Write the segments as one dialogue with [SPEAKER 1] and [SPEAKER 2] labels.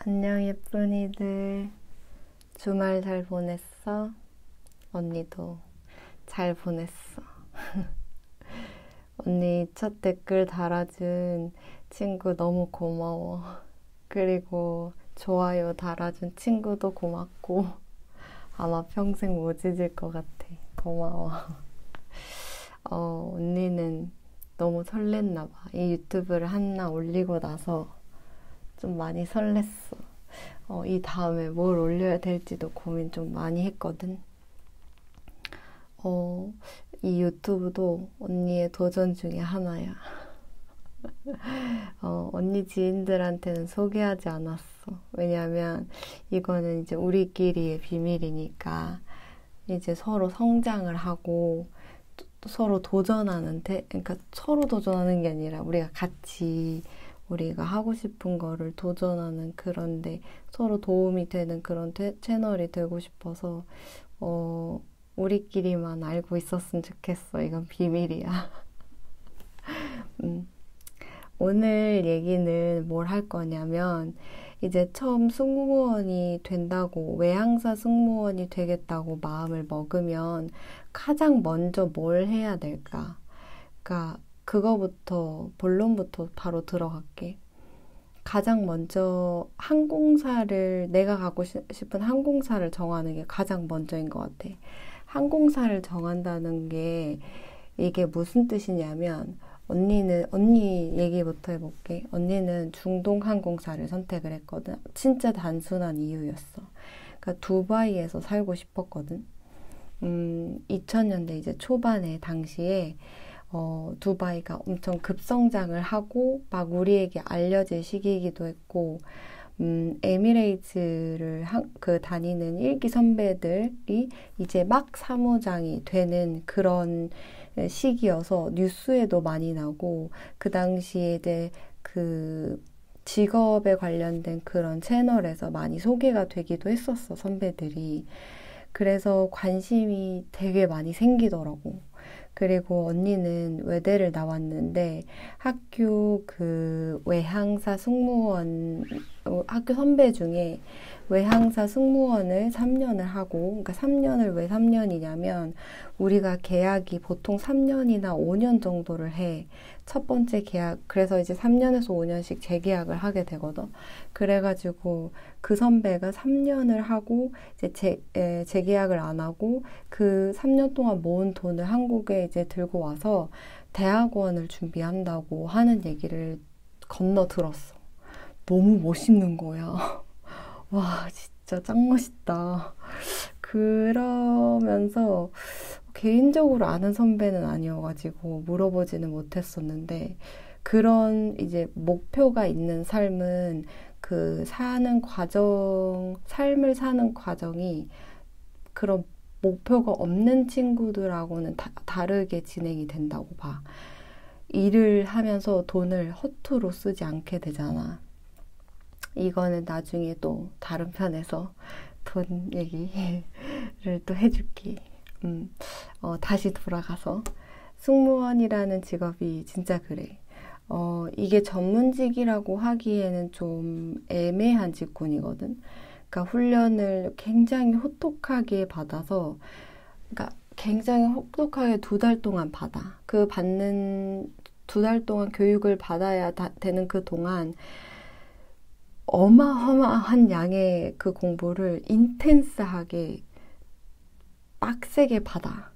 [SPEAKER 1] 안녕 예쁜이들. 주말 잘 보냈어? 언니도 잘 보냈어. 언니 첫 댓글 달아준 친구 너무 고마워. 그리고 좋아요 달아준 친구도 고맙고 아마 평생 못 잊을 것 같아. 고마워. 언니는 너무 설렜나 봐. 이 유튜브를 하나 올리고 나서 좀 많이 설렜어. 이 다음에 뭘 올려야 될지도 고민 좀 많이 했거든. 이 유튜브도 언니의 도전 중에 하나야. 언니 지인들한테는 소개하지 않았어. 왜냐면 이거는 이제 우리끼리의 비밀이니까 이제 서로 성장을 하고 또 서로 도전하는 그러니까 서로 도전하는 게 아니라 우리가 하고 싶은 거를 도전하는 그런데 서로 도움이 되는 그런 채널이 되고 싶어서 우리끼리만 알고 있었으면 좋겠어. 이건 비밀이야. 오늘 얘기는 뭘 할 거냐면 이제 처음 승무원이 된다고 외항사 승무원이 되겠다고 마음을 먹으면 가장 먼저 뭘 해야 될까? 그러니까 그거부터 본론부터 바로 들어갈게. 가장 먼저 내가 가고 싶은 항공사를 정하는 게 가장 먼저인 것 같아. 항공사를 정한다는 게 이게 무슨 뜻이냐면 언니 얘기부터 해볼게. 언니는 중동 항공사를 선택을 했거든. 진짜 단순한 이유였어. 그러니까 두바이에서 살고 싶었거든. 2000년대 이제 초반에 당시에 두바이가 엄청 급성장을 하고 막 우리에게 알려질 시기이기도 했고 에미레이트를 다니는 일기 선배들이 이제 막 사무장이 되는 그런 시기여서 뉴스에도 많이 나고 그 당시에 이제 그 직업에 관련된 그런 채널에서 많이 소개가 되기도 했었어, 선배들이. 그래서 관심이 되게 많이 생기더라고. 그리고 언니는 외대를 나왔는데 학교 학교 선배 중에 외항사 승무원을 3년을 하고, 그러니까 3년을 왜 3년이냐면 우리가 계약이 보통 3년이나 5년 정도를 해. 첫 번째 계약, 그래서 이제 3년에서 5년씩 재계약을 하게 되거든. 그래가지고 그 선배가 3년을 하고 이제 재계약을 안 하고 그 3년 동안 모은 돈을 한국에 이제 들고 와서 대학원을 준비한다고 하는 얘기를 건너 들었어. 너무 멋있는 거야. 와, 진짜 짱 멋있다. 그러면서 개인적으로 아는 선배는 아니어가지고 물어보지는 못했었는데 그런 이제 목표가 있는 삶은 삶을 사는 과정이 그런 목표가 없는 친구들하고는 다르게 진행이 된다고 봐. 일을 하면서 돈을 허투루 쓰지 않게 되잖아. 이거는 나중에 또 다른 편에서 돈 얘기를 또 해줄게. 다시 돌아가서 승무원이라는 직업이 진짜 그래. 이게 전문직이라고 하기에는 좀 애매한 직군이거든. 그러니까 훈련을 굉장히 혹독하게 받아서, 그러니까 굉장히 혹독하게 2달 동안 받아. 그 받는 2달 동안 교육을 받아야 되는 그 동안 어마어마한 양의 그 공부를 인텐스하게 빡세게 받아.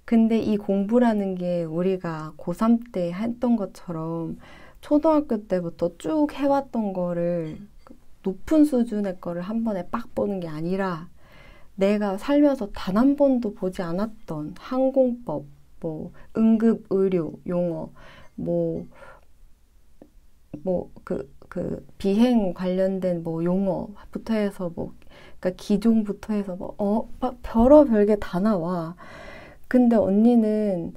[SPEAKER 1] 근데 이 공부라는 게 우리가 고3 때 했던 것처럼 초등학교 때부터 쭉 해왔던 거를 높은 수준의 거를 한 번에 빡 보는 게 아니라 내가 살면서 단 한 번도 보지 않았던 항공법, 뭐 응급의료 용어, 비행 관련된 뭐 용어부터 해서 그러니까 기종부터 해서 별의별 게 다 나와. 근데 언니는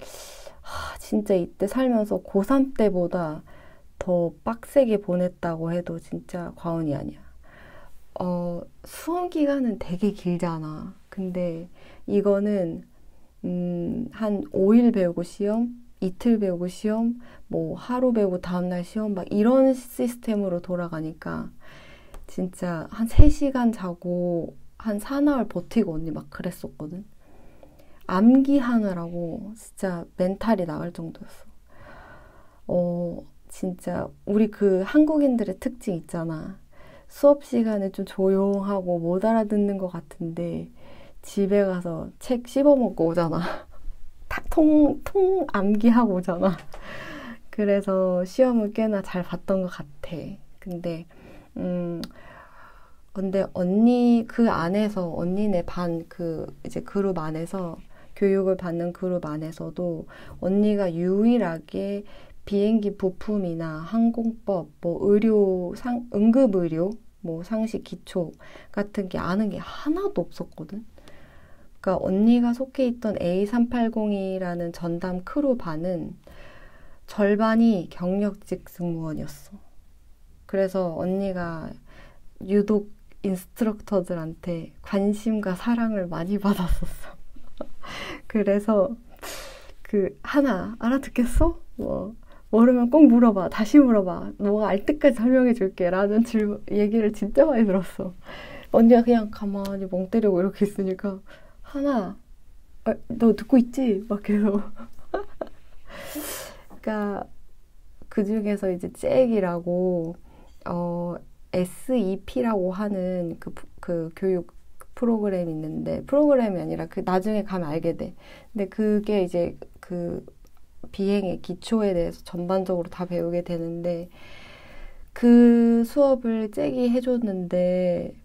[SPEAKER 1] 진짜 이때 살면서 고3 때보다 더 빡세게 보냈다고 해도 진짜 과언이 아니야. 수험 기간은 되게 길잖아. 근데 이거는 한 5일 배우고 시험, 이틀 배우고 시험, 뭐 하루 배우고 다음날 시험 막 이런 시스템으로 돌아가니까 진짜 한 3시간 자고 한 사나흘 버티고 언니 막 그랬었거든. 암기하느라고 진짜 멘탈이 나갈 정도였어. 진짜 우리 그 한국인들의 특징 있잖아. 수업 시간에 좀 조용하고 못 알아듣는 것 같은데 집에 가서 책 씹어먹고 오잖아. 통 암기하고 오잖아. 그래서 시험을 꽤나 잘 봤던 것 같아. 근데 언니 그 안에서 언니네 반 그 이제 그룹 안에서 교육을 받는 그룹 안에서도 언니가 유일하게 비행기 부품이나 항공법, 뭐 의료, 응급의료, 뭐 상식 기초 같은 게 아는 게 하나도 없었거든. 그러니까 언니가 속해 있던 A380이라는 전담 크루 반은 절반이 경력직 승무원이었어. 그래서 언니가 유독 인스트럭터들한테 관심과 사랑을 많이 받았었어. 그래서 하나 알아듣겠어? 뭐 모르면 꼭 물어봐. 다시 물어봐. 너가 알 때까지 설명해 줄게. 라는 얘기를 진짜 많이 들었어. 언니가 그냥 가만히 멍 때리고 이렇게 있으니까 하나, 너 듣고 있지? 막 계속. 그러니까 그 중에서 이제 잭이라고 SEP라고 하는 그 교육 프로그램이 있는데, 프로그램이 아니라 나중에 가면 알게 돼. 근데 그게 이제 그 비행의 기초에 대해서 전반적으로 다 배우게 되는데, 그 수업을 잭이 해줬는데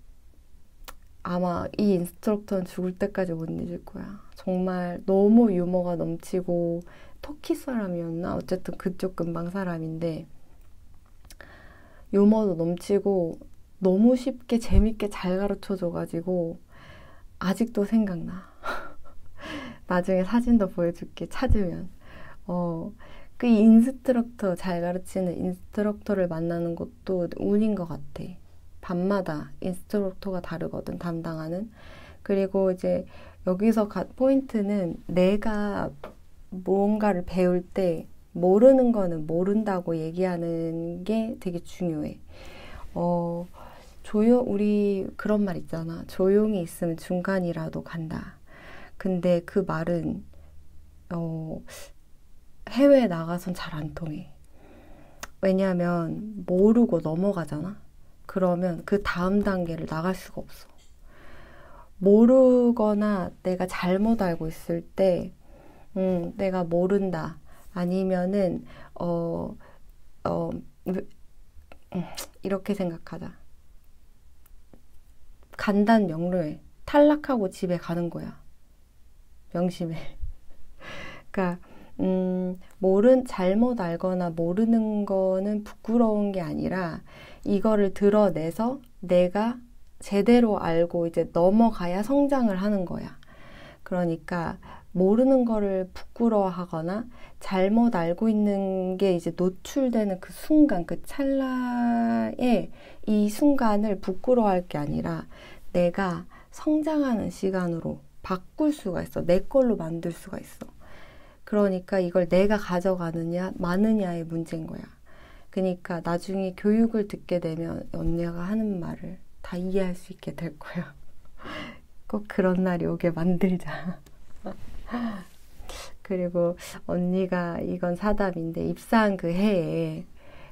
[SPEAKER 1] 아마 이 인스트럭터는 죽을 때까지 못 잊을 거야. 정말 너무 유머가 넘치고, 터키 사람이었나? 어쨌든 그쪽 근방 사람인데 유머도 넘치고 너무 쉽게 재밌게 잘 가르쳐줘가지고 아직도 생각나. 나중에 사진도 보여줄게, 찾으면. 그 인스트럭터, 잘 가르치는 인스트럭터를 만나는 것도 운인 것 같아. 밤마다 인스트럭터가 다르거든, 담당하는. 그리고 이제 여기서 포인트는 내가 무언가를 배울 때 모르는 거는 모른다고 얘기하는 게 되게 중요해. 우리 그런 말 있잖아. 조용히 있으면 중간이라도 간다. 근데 그 말은 해외에 나가선 잘 안 통해. 왜냐하면 모르고 넘어가잖아. 그러면 그 다음 단계를 나갈 수가 없어. 모르거나 내가 잘못 알고 있을 때 내가 모른다. 아니면은 이렇게 생각하자. 간단 명료해. 탈락하고 집에 가는 거야. 명심해. 그러니까 잘못 알거나 모르는 거는 부끄러운 게 아니라 이거를 드러내서 내가 제대로 알고 이제 넘어가야 성장을 하는 거야. 그러니까 모르는 거를 부끄러워하거나 잘못 알고 있는 게 이제 노출되는 그 순간, 그 찰나에 이 순간을 부끄러워할 게 아니라 내가 성장하는 시간으로 바꿀 수가 있어. 내 걸로 만들 수가 있어. 그러니까 이걸 내가 가져가느냐 마느냐의 문제인 거야. 그러니까 나중에 교육을 듣게 되면 언니가 하는 말을 다 이해할 수 있게 될 거야. 꼭 그런 날이 오게 만들자. 그리고 언니가 이건 사담인데 입사한 그 해에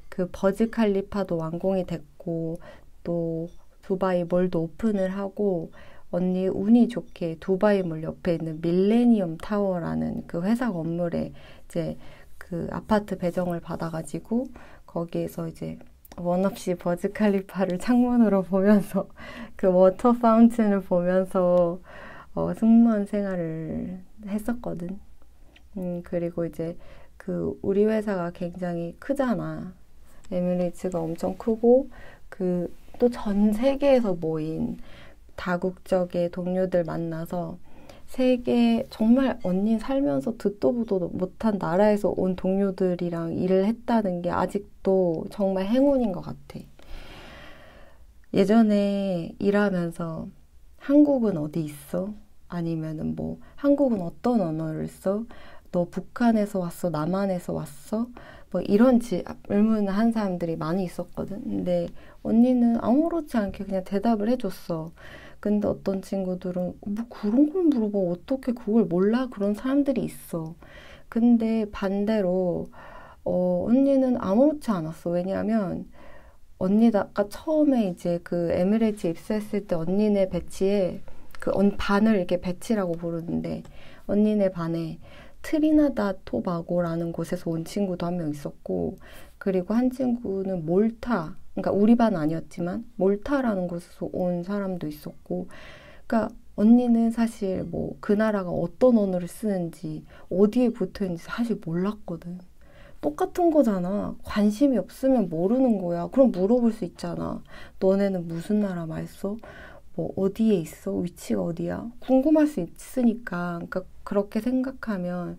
[SPEAKER 1] 그 버즈 칼리파도 완공이 됐고 또 두바이 몰도 오픈을 하고 언니 운이 좋게 두바이 몰 옆에 있는 밀레니엄 타워라는 그 회사 건물에 이제 그 아파트 배정을 받아가지고 거기에서 이제 원 없이 버즈 칼리파를 창문으로 보면서 그 워터 파운틴을 보면서 승무원 생활을 했었거든. 그리고 이제 우리 회사가 굉장히 크잖아. 에미레이츠가 엄청 크고 또 전 세계에서 모인 다국적의 동료들 만나서 정말 언니 살면서 듣도 보도 못한 나라에서 온 동료들이랑 일을 했다는 게 아직도 정말 행운인 것 같아. 예전에 일하면서 한국은 어디 있어? 아니면은 한국은 어떤 언어를 써? 너 북한에서 왔어? 남한에서 왔어? 뭐 이런 질문을 한 사람들이 많이 있었거든. 근데 언니는 아무렇지 않게 그냥 대답을 해줬어. 근데 어떤 친구들은 뭐 그런 걸 물어봐. 어떻게 그걸 몰라? 그런 사람들이 있어. 근데 반대로 언니는 아무렇지 않았어. 왜냐하면 언니가 처음에 이제 그 에미레이트 입사했을 때 언니네 배치에 반을 이렇게 배치라고 부르는데 언니네 반에 트리나다 토바고라는 곳에서 온 친구도 한 명 있었고 그리고 한 친구는 몰타 그러니까 우리 반 아니었지만 몰타라는 곳에서 온 사람도 있었고 그러니까 언니는 사실 뭐 그 나라가 어떤 언어를 쓰는지 어디에 붙어 있는지 사실 몰랐거든. 똑같은 거잖아. 관심이 없으면 모르는 거야. 그럼 물어볼 수 있잖아. 너네는 무슨 나라 말 써? 뭐 어디에 있어? 위치가 어디야? 궁금할 수 있으니까. 그러니까 그렇게 생각하면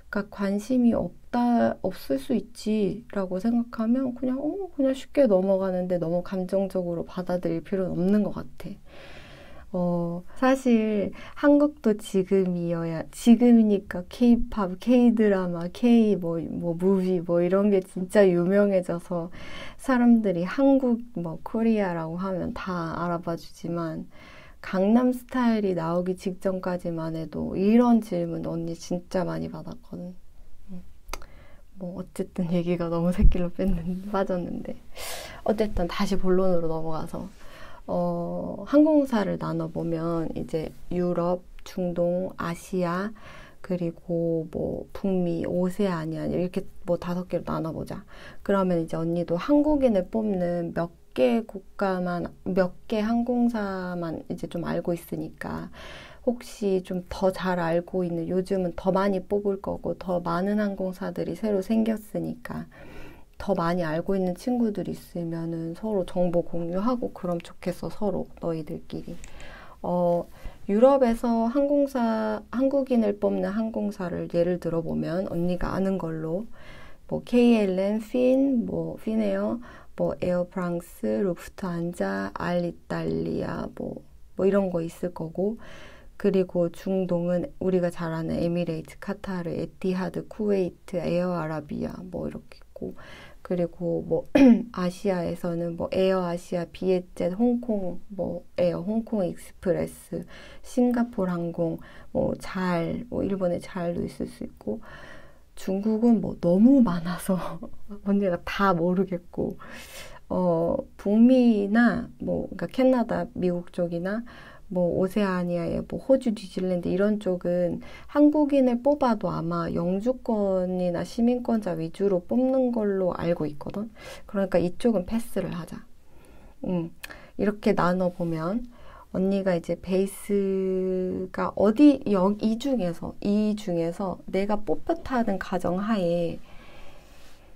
[SPEAKER 1] 그러니까 관심이 없을 수 있지라고 생각하면 그냥 쉽게 넘어가는데 너무 감정적으로 받아들일 필요는 없는 것 같아. 사실 한국도 지금이니까 K-팝, K-드라마, 무비 이런 게 진짜 유명해져서 사람들이 한국 코리아라고 하면 다 알아봐 주지만 강남 스타일이 나오기 직전까지만 해도 이런 질문 언니 진짜 많이 받았거든. 어쨌든 얘기가 너무 새길로 빠졌는데 어쨌든 다시 본론으로 넘어가서 항공사를 나눠보면 이제 유럽, 중동, 아시아 그리고 북미, 오세아니아 이렇게 5개로 나눠보자. 그러면 이제 언니도 한국인을 뽑는 몇 개 항공사만 이제 좀 알고 있으니까 혹시 좀 더 잘 알고 있는 요즘은 더 많이 뽑을 거고 더 많은 항공사들이 새로 생겼으니까 더 많이 알고 있는 친구들이 있으면은 서로 정보 공유하고 그럼 좋겠어, 서로, 너희들끼리. 유럽에서 한국인을 뽑는 항공사를 예를 들어보면, 언니가 아는 걸로, KLM, 피네어, 에어프랑스, 루프트한자, 알리탈리아, 이런 거 있을 거고, 그리고 중동은 우리가 잘 아는 에미레이트, 카타르, 에티하드, 쿠웨이트, 에어아라비아, 이렇게 있고, 그리고 아시아에서는 에어아시아, 비에젯, 홍콩, 홍콩 익스프레스, 싱가포르 항공, 일본의 잘도 있을 수 있고, 중국은 너무 많아서 언니가 다 모르겠고, 북미나 그러니까 캐나다, 미국 쪽이나 오세아니아의 호주, 뉴질랜드 이런 쪽은 한국인을 뽑아도 아마 영주권이나 시민권자 위주로 뽑는 걸로 알고 있거든. 그러니까 이쪽은 패스를 하자. 이렇게 나눠보면 언니가 이제 베이스가 이 중에서 내가 뽑혔다는 가정하에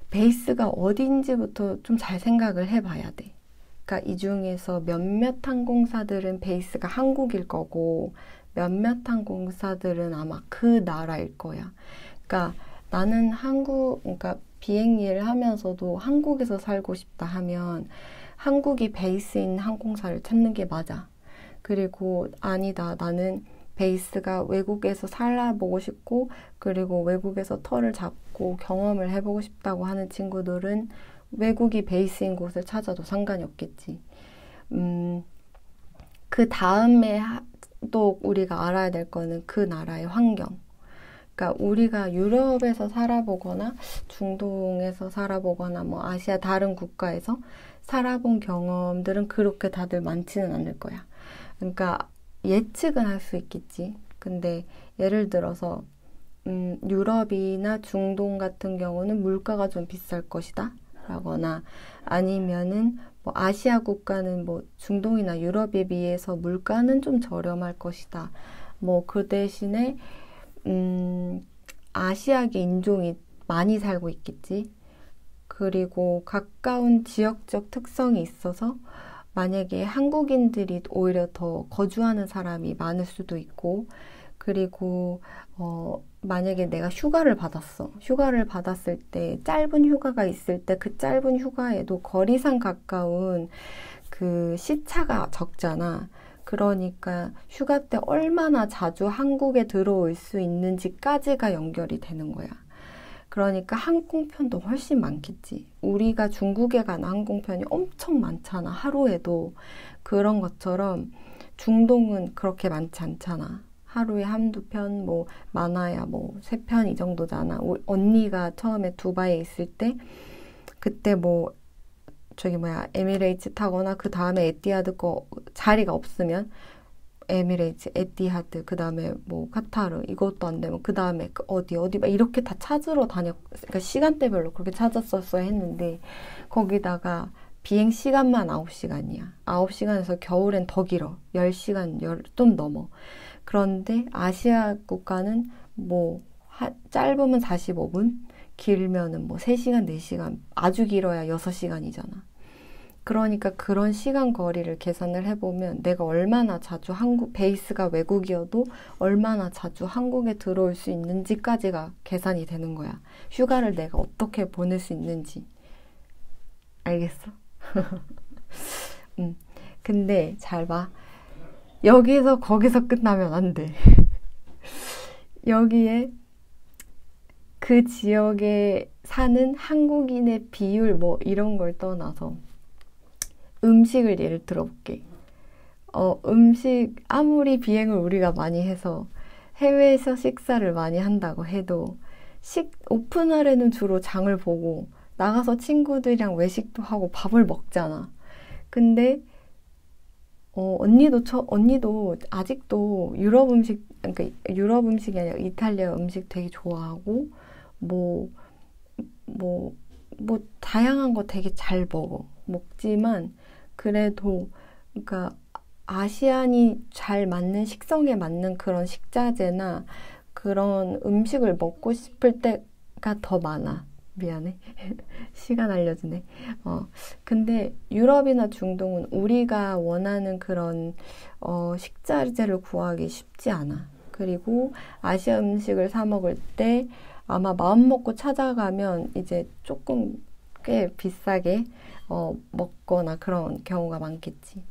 [SPEAKER 1] 베이스가 어딘지부터 좀 잘 생각을 해봐야 돼. 그러니까 이 중에서 몇몇 항공사들은 베이스가 한국일 거고 몇몇 항공사들은 아마 그 나라일 거야. 그러니까 나는 그러니까 비행 일을 하면서도 한국에서 살고 싶다 하면 한국이 베이스인 항공사를 찾는 게 맞아. 그리고 아니다, 나는 베이스가 외국에서 살아보고 싶고 그리고 외국에서 터를 잡고 경험을 해보고 싶다고 하는 친구들은 외국이 베이스인 곳을 찾아도 상관이 없겠지. 그 다음에 또 우리가 알아야 될 거는 그 나라의 환경. 그러니까 우리가 유럽에서 살아보거나 중동에서 살아보거나 아시아 다른 국가에서 살아본 경험들은 그렇게 다들 많지는 않을 거야. 그러니까 예측은 할 수 있겠지. 근데 예를 들어서 유럽이나 중동 같은 경우는 물가가 좀 비쌀 것이다. 라거나 아니면은 아시아 국가는 중동이나 유럽에 비해서 물가는 좀 저렴할 것이다. 그 대신에 아시아계 인종이 많이 살고 있겠지. 그리고 가까운 지역적 특성이 있어서 만약에 한국인들이 오히려 더 거주하는 사람이 많을 수도 있고, 그리고 만약에 내가 휴가를 받았을 때 짧은 휴가가 있을 때 그 짧은 휴가에도 거리상 가까운 그 시차가 적잖아. 그러니까 휴가 때 얼마나 자주 한국에 들어올 수 있는지까지가 연결이 되는 거야. 그러니까 항공편도 훨씬 많겠지. 우리가 중국에 가는 항공편이 엄청 많잖아. 하루에도. 그런 것처럼 중동은 그렇게 많지 않잖아. 하루에 한두 편, 뭐 많아야 뭐 3편 이 정도잖아. 언니가 처음에 두바이에 있을 때 그때 뭐 저기 뭐야 에미레이츠 타거나 그 다음에 에티하드 거 자리가 없으면 에미레이츠, 에티하드, 그 다음에 뭐 카타르 이것도 안 되면 그 다음에 어디 막 이렇게 다 찾으러 그러니까 시간대별로 그렇게 찾았었어야 했는데 거기다가 비행 시간만 9시간이야. 9시간에서 겨울엔 더 길어. 10시간 좀 넘어. 그런데 아시아 국가는 뭐 짧으면 45분, 길면은 뭐 3시간, 4시간, 아주 길어야 6시간이잖아. 그러니까 그런 시간 거리를 계산을 해보면 내가 얼마나 자주 베이스가 외국이어도 얼마나 자주 한국에 들어올 수 있는지까지가 계산이 되는 거야. 휴가를 내가 어떻게 보낼 수 있는지. 알겠어? 근데 잘 봐. 여기서 거기서 끝나면 안 돼. 여기에 그 지역에 사는 한국인의 비율 뭐 이런 걸 떠나서 음식을 예를 들어볼게. 음식 아무리 비행을 우리가 많이 해서 해외에서 식사를 많이 한다고 해도 오픈날에는 주로 장을 보고 나가서 친구들이랑 외식도 하고 밥을 먹잖아. 근데 언니도 아직도 유럽 음식, 그러니까 유럽 음식이 아니라 이탈리아 음식 되게 좋아하고 뭐 다양한 거 되게 잘 먹지만 그래도 그러니까 아시안이 잘 맞는 식성에 맞는 그런 식자재나 그런 음식을 먹고 싶을 때가 더 많아. 미안해. 시간 알려주네. 근데 유럽이나 중동은 우리가 원하는 그런 식자재를 구하기 쉽지 않아. 그리고 아시아 음식을 사 먹을 때 아마 마음 먹고 찾아가면 이제 조금 꽤 비싸게 먹거나 그런 경우가 많겠지.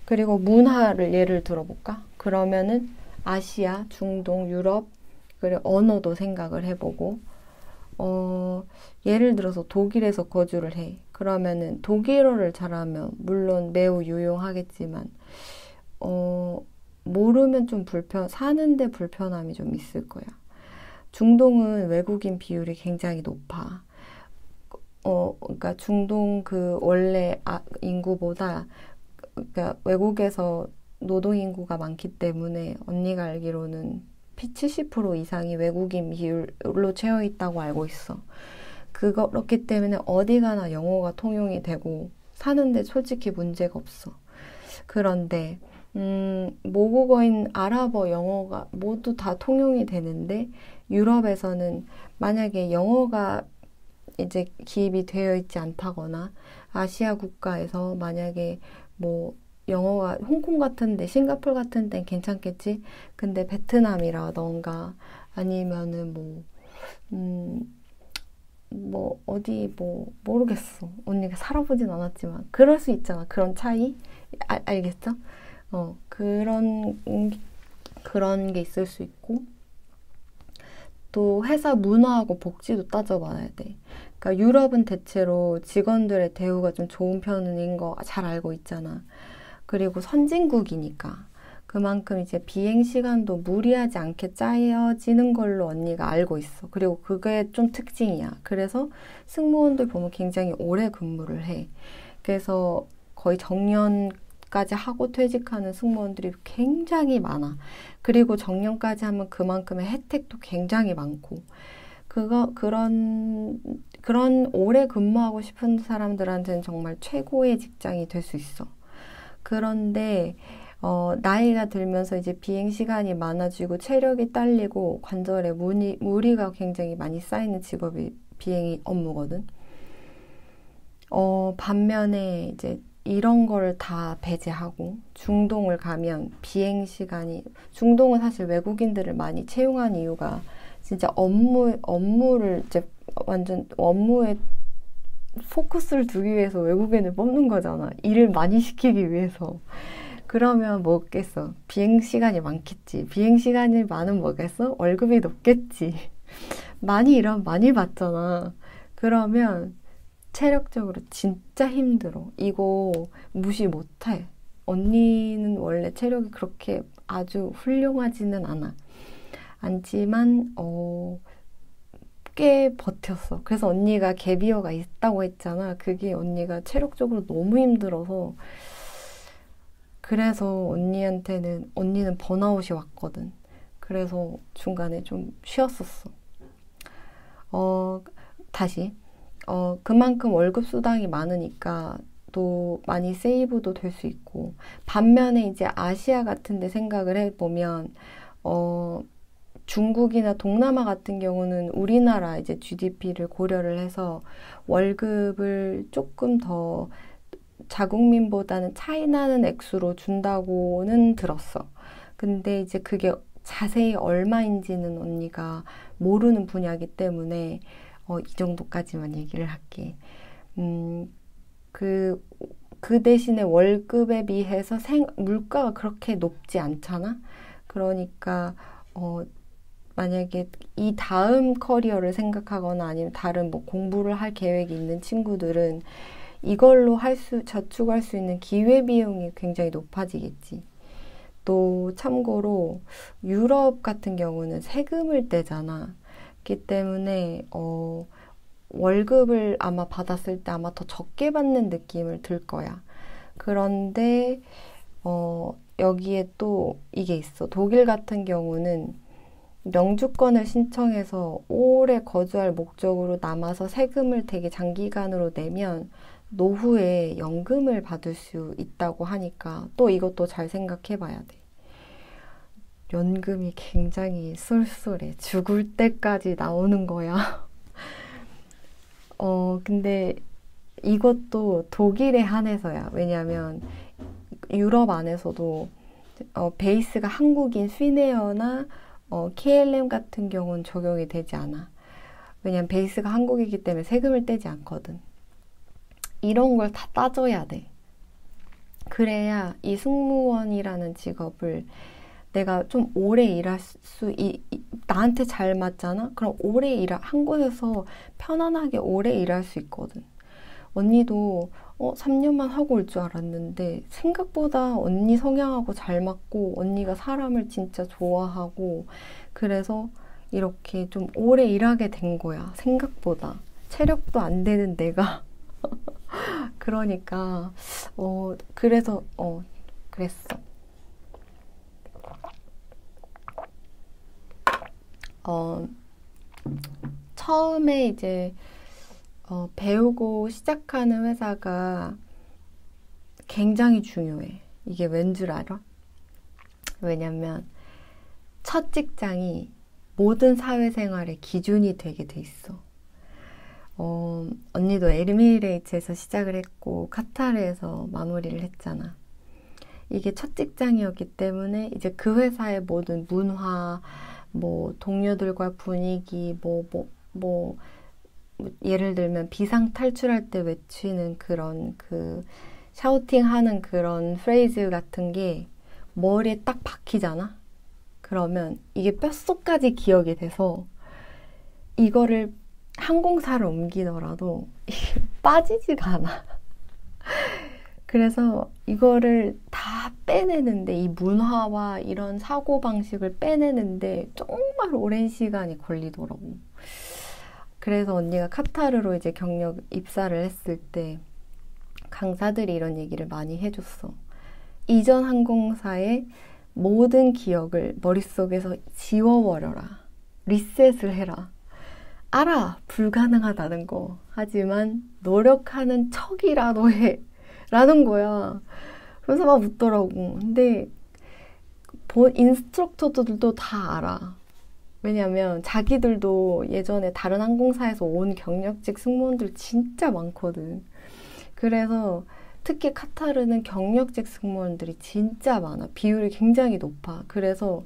[SPEAKER 1] 그리고 문화를 예를 들어볼까? 그러면은 아시아, 중동, 유럽, 그리고 언어도 생각을 해보고 예를 들어서 독일에서 거주를 해. 그러면은 독일어를 잘하면 물론 매우 유용하겠지만 모르면 좀 사는데 불편함이 좀 있을 거야. 중동은 외국인 비율이 굉장히 높아. 그러니까 중동 그 원래 인구보다 그러니까 외국에서 노동 인구가 많기 때문에 언니가 알기로는 70% 이상이 외국인 비율로 채워 있다고 알고 있어. 그렇기 때문에 어디 가나 영어가 통용이 되고 사는데 솔직히 문제가 없어. 그런데 모국어인 아랍어, 영어가 모두 다 통용이 되는데 유럽에서는 만약에 영어가 이제 기입이 되어 있지 않다거나 아시아 국가에서 만약에 뭐 영어가 홍콩 같은데 싱가포르 같은 데는 괜찮겠지? 근데 베트남이라던가 아니면은 어디 모르겠어. 언니가 살아보진 않았지만 그럴 수 있잖아. 그런 차이? 알겠어? 그런 게 있을 수 있고 또 회사 문화하고 복지도 따져봐야 돼. 그러니까 유럽은 대체로 직원들의 대우가 좀 좋은 편인 거 잘 알고 있잖아. 그리고 선진국이니까 그만큼 이제 비행 시간도 무리하지 않게 짜여지는 걸로 언니가 알고 있어. 그리고 그게 좀 특징이야. 그래서 승무원들 보면 굉장히 오래 근무를 해. 그래서 거의 정년까지 하고 퇴직하는 승무원들이 굉장히 많아. 그리고 정년까지 하면 그만큼의 혜택도 굉장히 많고. 그런 오래 근무하고 싶은 사람들한테는 정말 최고의 직장이 될 수 있어. 그런데 나이가 들면서 이제 비행 시간이 많아지고 체력이 딸리고 관절에 무리가 굉장히 많이 쌓이는 직업이 비행이 업무거든. 반면에 이제 이런 거를 다 배제하고 중동을 가면 비행 시간이 중동은 사실 외국인들을 많이 채용한 이유가 진짜 업무를 이제 완전 업무에 포커스를 두기 위해서 외국인을 뽑는 거잖아. 일을 많이 시키기 위해서. 그러면 뭐겠어? 비행시간이 많겠지. 비행시간이 많으면 뭐겠어? 월급이 높겠지. 많이 받잖아. 그러면 체력적으로 진짜 힘들어. 이거 무시 못해. 언니는 원래 체력이 그렇게 아주 훌륭하지는 않지만 꽤 버텼어. 그래서 언니가 갭이어가 있다고 했잖아. 그게 언니가 체력적으로 너무 힘들어서 그래서 언니는 번아웃이 왔거든. 그래서 중간에 좀 쉬었었어. 다시 그만큼 월급 수당이 많으니까 또 많이 세이브도 될 수 있고 반면에 이제 아시아 같은 데 생각을 해보면 중국이나 동남아 같은 경우는 우리나라 이제 GDP를 고려를 해서 월급을 조금 더 자국민보다는 차이 나는 액수로 준다고는 들었어. 근데 이제 그게 자세히 얼마인지는 언니가 모르는 분야이기 때문에 이 정도까지만 얘기를 할게. 그 대신에 월급에 비해서 물가가 그렇게 높지 않잖아? 그러니까, 만약에 이 다음 커리어를 생각하거나 아니면 다른 뭐 공부를 할 계획이 있는 친구들은 이걸로 저축할 수 있는 기회비용이 굉장히 높아지겠지. 또 참고로 유럽 같은 경우는 세금을 떼잖아. 그렇기 때문에, 월급을 아마 받았을 때 아마 더 적게 받는 느낌을 들 거야. 그런데 여기에 또 이게 있어. 독일 같은 경우는 영주권을 신청해서 오래 거주할 목적으로 남아서 세금을 되게 장기간으로 내면 노후에 연금을 받을 수 있다고 하니까 또 이것도 잘 생각해 봐야 돼. 연금이 굉장히 쏠쏠해. 죽을 때까지 나오는 거야. 근데 이것도 독일에 한해서야. 왜냐면 유럽 안에서도 베이스가 한국인 스위네어나 KLM 같은 경우는 적용이 되지 않아. 왜냐면 베이스가 한국이기 때문에 세금을 떼지 않거든. 이런 걸 다 따져야 돼. 그래야 이 승무원이라는 직업을 내가 좀 오래 일할 나한테 잘 맞잖아? 그럼 한 곳에서 편안하게 오래 일할 수 있거든. 언니도 3년만 하고 올 줄 알았는데 생각보다 언니 성향하고 잘 맞고 언니가 사람을 진짜 좋아하고 그래서 이렇게 좀 오래 일하게 된 거야. 생각보다. 체력도 안 되는 내가. 그러니까 그래서 그랬어. 처음에 이제 배우고 시작하는 회사가 굉장히 중요해. 이게 왠 줄 알아? 왜냐면 첫 직장이 모든 사회생활의 기준이 되게 돼 있어. 언니도 에미레이트에서 시작을 했고 카타르에서 마무리를 했잖아. 이게 첫 직장이었기 때문에 이제 그 회사의 모든 문화, 뭐 동료들과 분위기, 예를 들면 비상 탈출할 때 외치는 그런 샤우팅하는 그런 프레이즈 같은 게 머리에 딱 박히잖아. 그러면 이게 뼛속까지 기억이 돼서 이거를 항공사를 옮기더라도 이게 빠지지가 않아. 그래서 이거를 다 빼내는데 이 문화와 이런 사고방식을 빼내는데 정말 오랜 시간이 걸리더라고. 그래서 언니가 카타르로 이제 경력 입사를 했을 때 강사들이 이런 얘기를 많이 해줬어. 이전 항공사의 모든 기억을 머릿속에서 지워버려라. 리셋을 해라. 알아, 불가능하다는 거. 하지만 노력하는 척이라도 해. 라는 거야. 그래서 막 웃더라고. 근데 인스트럭터들도 다 알아. 왜냐면 자기들도 예전에 다른 항공사에서 온 경력직 승무원들 진짜 많거든. 그래서 특히 카타르는 경력직 승무원들이 진짜 많아. 비율이 굉장히 높아. 그래서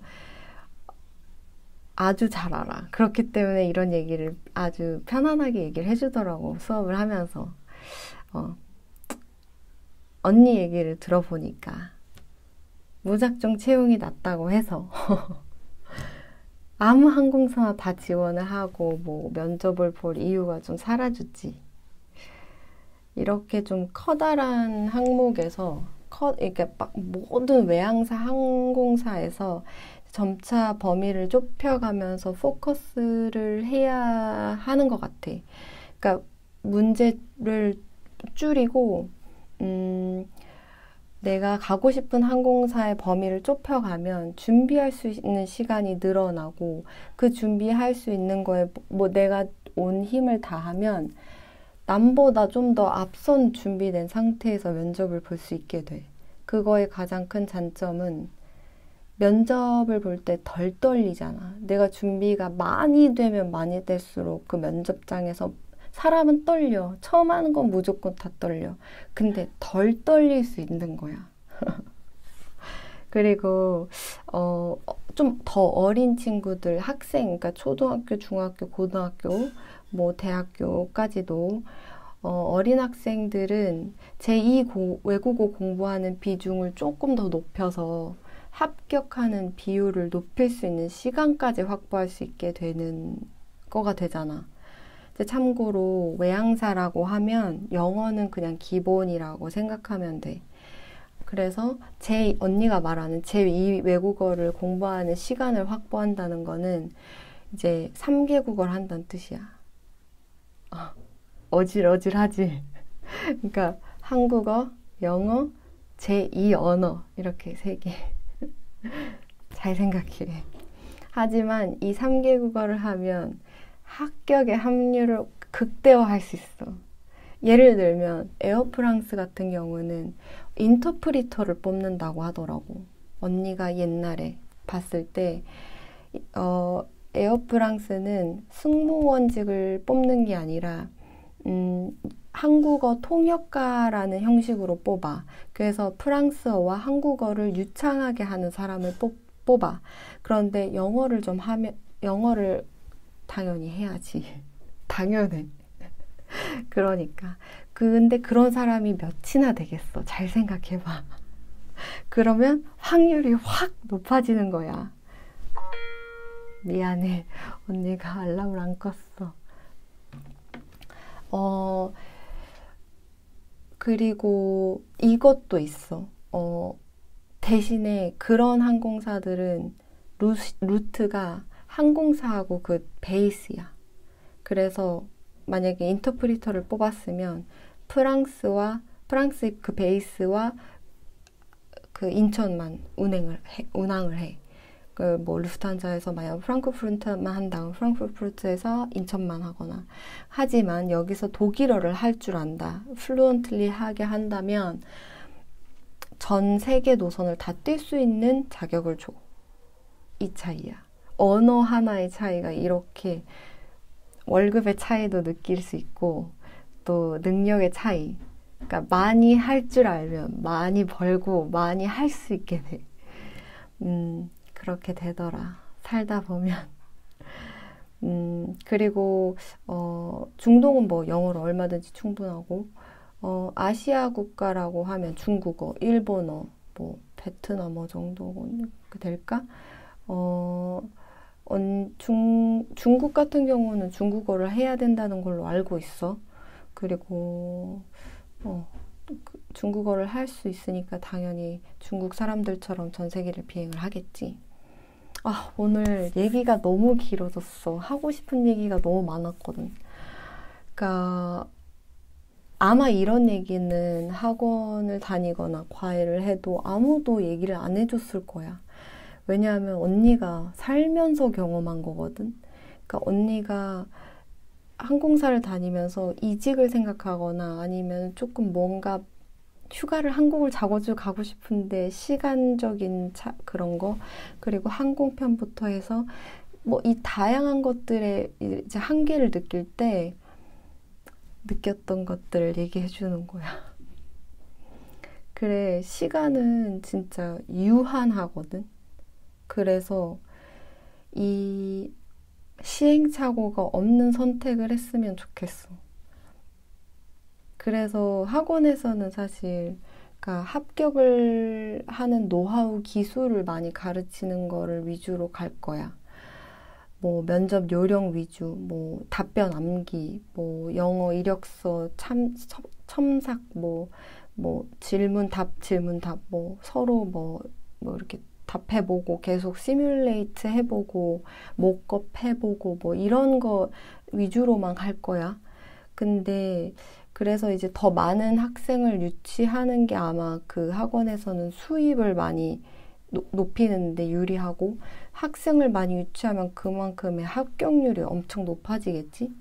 [SPEAKER 1] 아주 잘 알아. 그렇기 때문에 이런 얘기를 아주 편안하게 얘기를 해주더라고. 수업을 하면서. 언니 얘기를 들어보니까 무작정 채용이 낮다고 해서 아무 항공사나 다 지원을 하고 뭐 면접을 볼 이유가 좀 사라졌지. 이렇게 좀 커다란 항목에서 이렇게 막 모든 외항사 항공사에서 점차 범위를 좁혀가면서 포커스를 해야 하는 것 같아. 그러니까 문제를 줄이고 내가 가고 싶은 항공사의 범위를 좁혀가면 준비할 수 있는 시간이 늘어나고 그 준비할 수 있는 거에 뭐 내가 온 힘을 다하면 남보다 좀 더 앞선 준비된 상태에서 면접을 볼 수 있게 돼. 그거의 가장 큰 장점은 면접을 볼 때 덜 떨리잖아. 내가 준비가 많이 되면 많이 될수록 그 면접장에서 사람은 떨려. 처음 하는 건 무조건 다 떨려. 근데 덜 떨릴 수 있는 거야. 그리고 좀 더 어린 친구들, 학생, 그러니까 초등학교, 중학교, 고등학교, 뭐 대학교까지도 어린 학생들은 제2 외국어 공부하는 비중을 조금 더 높여서 합격하는 비율을 높일 수 있는 시간까지 확보할 수 있게 되는 거가 되잖아. 참고로 외항사라고 하면 영어는 그냥 기본이라고 생각하면 돼. 그래서 언니가 말하는 제2 외국어를 공부하는 시간을 확보한다는 거는 이제 3개국어를 한다는 뜻이야. 어질어질하지? 그러니까 한국어, 영어, 제2 언어 이렇게 3개. 잘 생각해. 하지만 이 3개국어를 하면 합격의 확률을 극대화할 수 있어. 예를 들면 에어프랑스 같은 경우는 인터프리터를 뽑는다고 하더라고. 언니가 옛날에 봤을 때 에어프랑스는 승무원직을 뽑는 게 아니라 한국어 통역가라는 형식으로 뽑아. 그래서 프랑스어와 한국어를 유창하게 하는 사람을 뽑아. 그런데 영어를 당연히 해야지. 당연해. 그러니까. 근데 그런 사람이 몇이나 되겠어. 잘 생각해봐. 그러면 확률이 확 높아지는 거야. 미안해. 언니가 알람을 안 껐어. 그리고 이것도 있어. 대신에 그런 항공사들은 루트가 항공사하고 그 베이스야. 그래서 만약에 인터프리터를 뽑았으면 프랑스의 그 베이스와 그 인천만 운항을 해. 그 뭐 루프트한자에서 만약 프랑크푸르트만 한다면 프랑크푸르트에서 인천만 하거나. 하지만 여기서 독일어를 할 줄 안다. 플루언틀리 하게 한다면 전 세계 노선을 다 뛸 수 있는 자격을 줘. 이 차이야. 언어 하나의 차이가 이렇게 월급의 차이도 느낄 수 있고 또 능력의 차이. 그러니까 많이 할 줄 알면 많이 벌고 많이 할 수 있게 돼. 그렇게 되더라. 살다 보면. 그리고 중동은 뭐 영어로 얼마든지 충분하고 아시아 국가라고 하면 중국어, 일본어, 뭐 베트남어 정도 될까? 중국 같은 경우는 중국어를 해야 된다는 걸로 알고 있어. 그리고 중국어를 할 수 있으니까 당연히 중국 사람들처럼 전 세계를 비행을 하겠지. 오늘 얘기가 너무 길어졌어. 하고 싶은 얘기가 너무 많았거든. 그러니까 아마 이런 얘기는 학원을 다니거나 과외를 해도 아무도 얘기를 안 해줬을 거야. 왜냐하면 언니가 살면서 경험한 거거든. 그러니까 언니가 항공사를 다니면서 이직을 생각하거나 아니면 조금 뭔가 휴가를 한국을 자주 가고 싶은데 시간적인 그런 거, 그리고 항공편부터 해서 뭐 이 다양한 것들의 이제 한계를 느낄 때 느꼈던 것들을 얘기해 주는 거야. 그래, 시간은 진짜 유한하거든. 그래서 이 시행착오가 없는 선택을 했으면 좋겠어. 그래서 학원에서는 사실 그러니까 합격을 하는 노하우, 기술을 많이 가르치는 거를 위주로 갈 거야. 뭐 면접 요령 위주, 뭐 답변 암기, 뭐 영어 이력서 첨삭, 뭐 질문 답, 뭐 서로 뭐 이렇게 답해보고 계속 시뮬레이트 해보고 모컵 해보고 뭐 이런 거 위주로만 갈 거야. 근데 그래서 이제 더 많은 학생을 유치하는 게 아마 그 학원에서는 수입을 많이 높이는데 유리하고, 학생을 많이 유치하면 그만큼의 합격률이 엄청 높아지겠지?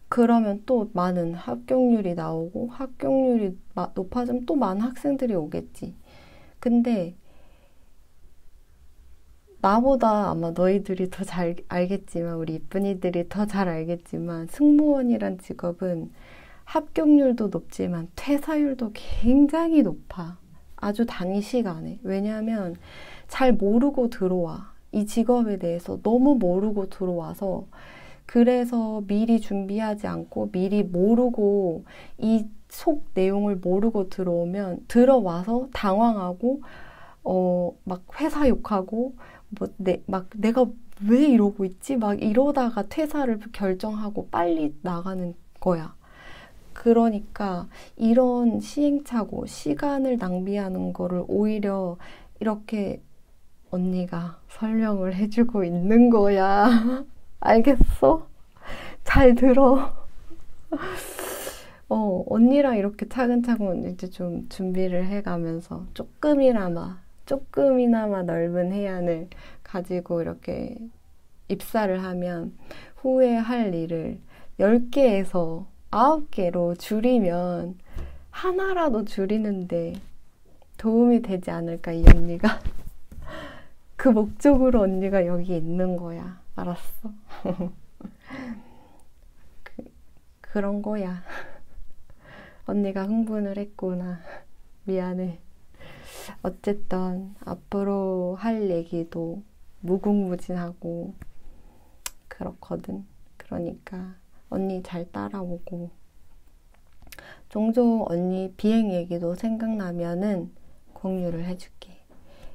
[SPEAKER 1] 그러면 또 많은 합격률이 나오고, 합격률이 높아지면 또 많은 학생들이 오겠지. 근데 나보다 아마 너희들이 더 잘 알겠지만, 우리 이쁜이들이 더 잘 알겠지만, 승무원이란 직업은 합격률도 높지만 퇴사율도 굉장히 높아. 아주 단시간에. 왜냐하면 잘 모르고 들어와. 이 직업에 대해서 너무 모르고 들어와서, 그래서 미리 준비하지 않고 미리 모르고 이 속 내용을 모르고 들어와서 당황하고 막 회사 욕하고 막 내가 왜 이러고 있지? 막 이러다가 퇴사를 결정하고 빨리 나가는 거야. 그러니까 이런 시행착오, 시간을 낭비하는 거를 오히려 이렇게 언니가 설명을 해주고 있는 거야. 알겠어? 잘 들어. 언니랑 이렇게 차근차근 이제 좀 준비를 해가면서 조금이나마 넓은 해안을 가지고 이렇게 입사를 하면 후에 할 일을 10개에서 9개로 줄이면 하나라도 줄이는데 도움이 되지 않을까, 이 언니가. 그 목적으로 언니가 여기 있는 거야. 알았어? 그런 거야. 언니가 흥분을 했구나. 미안해. 어쨌든 앞으로 할 얘기도 무궁무진하고 그렇거든. 그러니까 언니 잘 따라오고, 종종 언니 비행 얘기도 생각나면은 공유를 해줄게.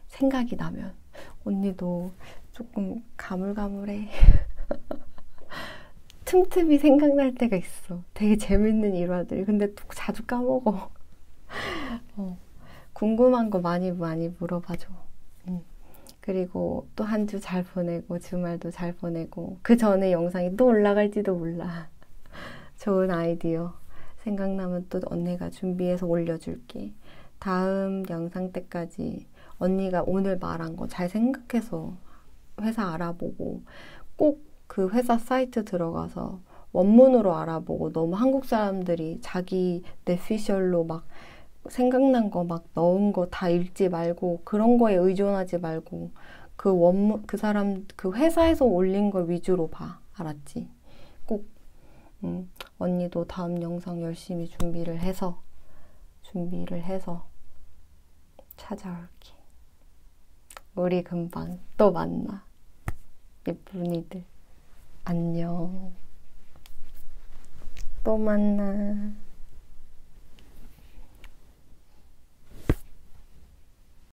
[SPEAKER 1] 생각이 나면. 언니도 조금 가물가물해. 틈틈이 생각날 때가 있어. 되게 재밌는 일화들이. 근데 또 자주 까먹어. 궁금한 거 많이 물어봐줘. 그리고 또 한 주 잘 보내고, 주말도 잘 보내고, 그 전에 영상이 또 올라갈지도 몰라. 좋은 아이디어 생각나면 또 언니가 준비해서 올려줄게. 다음 영상 때까지 언니가 오늘 말한 거 잘 생각해서 회사 알아보고, 꼭 그 회사 사이트 들어가서 원문으로 알아보고, 너무 한국 사람들이 자기 뇌피셜로 막 생각난 거 막 넣은 거 다 읽지 말고, 그런 거에 의존하지 말고, 그 원문, 그 사람, 그 회사에서 올린 걸 위주로 봐. 알았지? 꼭. 언니도 다음 영상 열심히 준비를 해서 찾아올게. 우리 금방 또 만나. 예쁜이들. 안녕. 또 만나.